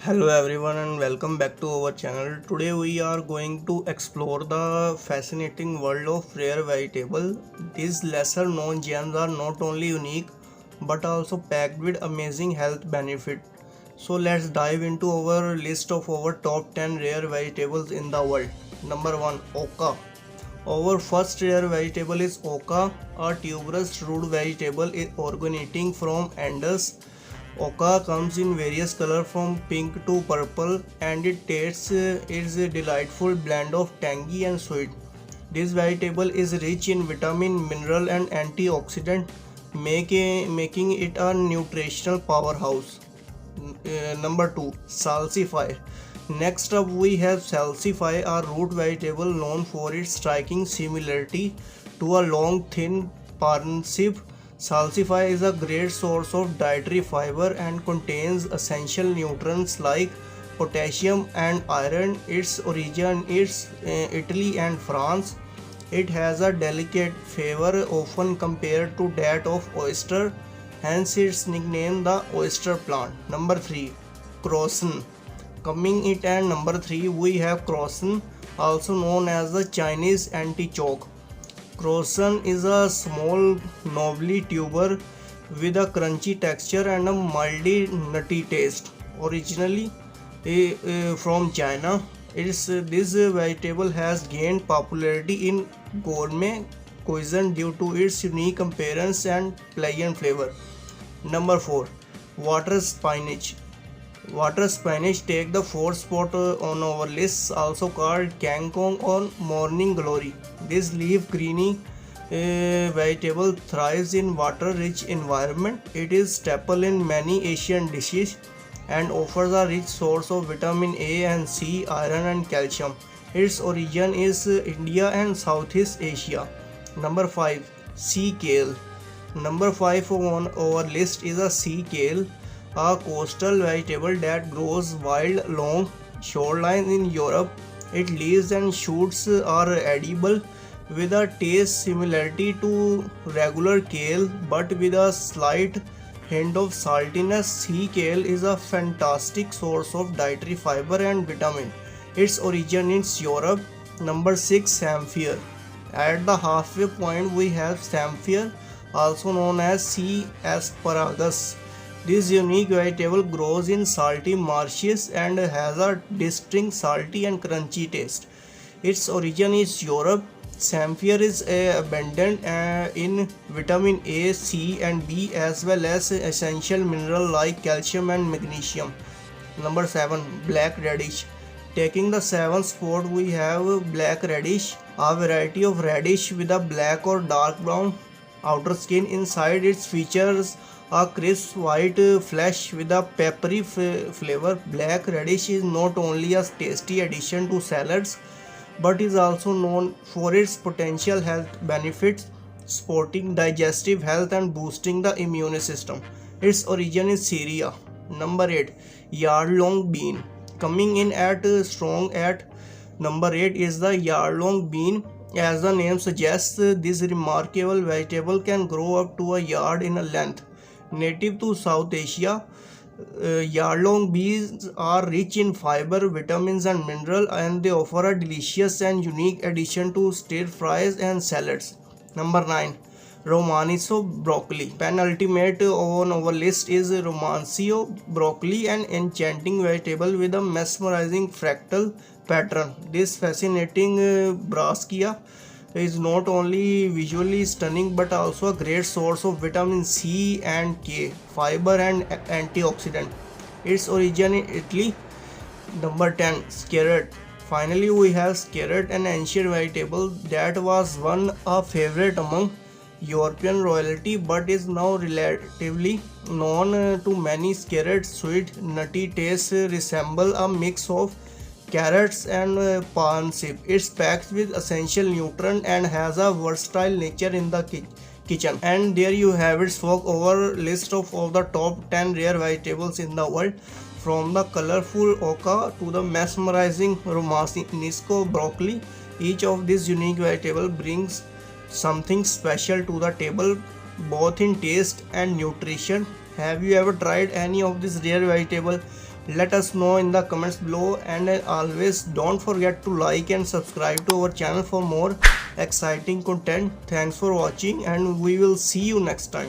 Hello everyone and welcome back to our channel. Today we are going to explore the fascinating world of rare vegetable. These lesser known gems are not only unique but also packed with amazing health benefit. So let's dive into our list of our top 10 rare vegetables in the world. Number 1, Oca. Our first rare vegetable is oca, a tuberous root vegetable originating from Andes. Oca comes in various colors from pink to purple and it tastes is a delightful blend of tangy and sweet. This vegetable is rich in vitamin, mineral and antioxidant, making it a nutritional powerhouse. Number 2, salsify. Next up we have salsify, a root vegetable known for its striking similarity to a long thin parsnip. Salsify is a great source of dietary fiber and contains essential nutrients like potassium and iron. Its origin is Italy and France. It has a delicate flavor often compared to that of oyster, hence its nickname the oyster plant. Number 3, Croissant. Coming in at number 3 we have croissant, also known as the Chinese antichoke. Croissant is a small knobbly tuber with a crunchy texture and a mildly nutty taste. Originally from China, this vegetable has gained popularity in gourmet cuisine due to its unique appearance and pleasant flavor. Number 4, water spinach. Water spinach take the fourth spot on our list, also called kangkong or morning glory. This leaf greeny vegetable thrives in water-rich environment. It is staple in many Asian dishes and offers a rich source of vitamin A and C, iron and calcium. Its origin is India and Southeast Asia. Number 5, sea kale. Number 5 on our list is a sea kale, a coastal vegetable that grows wild along shorelines in Europe. Its leaves and shoots are edible with a taste similarity to regular kale but with a slight hint of saltiness. Sea kale is a fantastic source of dietary fiber and vitamin. Its origin is Europe. Number 6, samphire. At the halfway point we have samphire, also known as sea asparagus. This unique vegetable grows in salty marshes and has a distinct salty and crunchy taste. Its origin is Europe. Samphire is abundant in vitamin A, C and B as well as essential minerals like calcium and magnesium. Number 7, black radish. Taking the 7th spot we have black radish, a variety of radish with a black or dark brown outer skin. Inside its features a crisp white flesh with a peppery flavor. Black radish is not only a tasty addition to salads but is also known for its potential health benefits, supporting digestive health and boosting the immune system. Its origin is Syria. Number 8, yardlong bean. Coming in at strong at number 8 is the yardlong bean. As the name suggests, this remarkable vegetable can grow up to a yard in length. Native to South Asia, yardlong beans are rich in fiber, vitamins and minerals, and they offer a delicious and unique addition to stir fries and salads. Number 9, Romanesco broccoli. Penultimate on our list is Romanesco broccoli, an enchanting vegetable with a mesmerizing fractal pattern. This fascinating brassica is not only visually stunning but also a great source of vitamin C and K, fiber and antioxidant. Its origin in Italy. Number 10, scallion. Finally we have scallion, an ancient vegetable that was one a favorite among European royalty but is now relatively known to many. Scallion sweet nutty taste resemble a mix of carrots and parsnip. It's packed with essential nutrients and has a versatile nature in the kitchen. And there you have it, folks, our list of all the top 10 rare vegetables in the world. From the colorful oca to the mesmerizing Romanesco broccoli, each of these unique vegetables brings something special to the table, both in taste and nutrition. Have you ever tried any of this rare vegetable? Let us know in the comments below, and always don't forget to like and subscribe to our channel for more exciting content. Thanks for watching, and we will see you next time.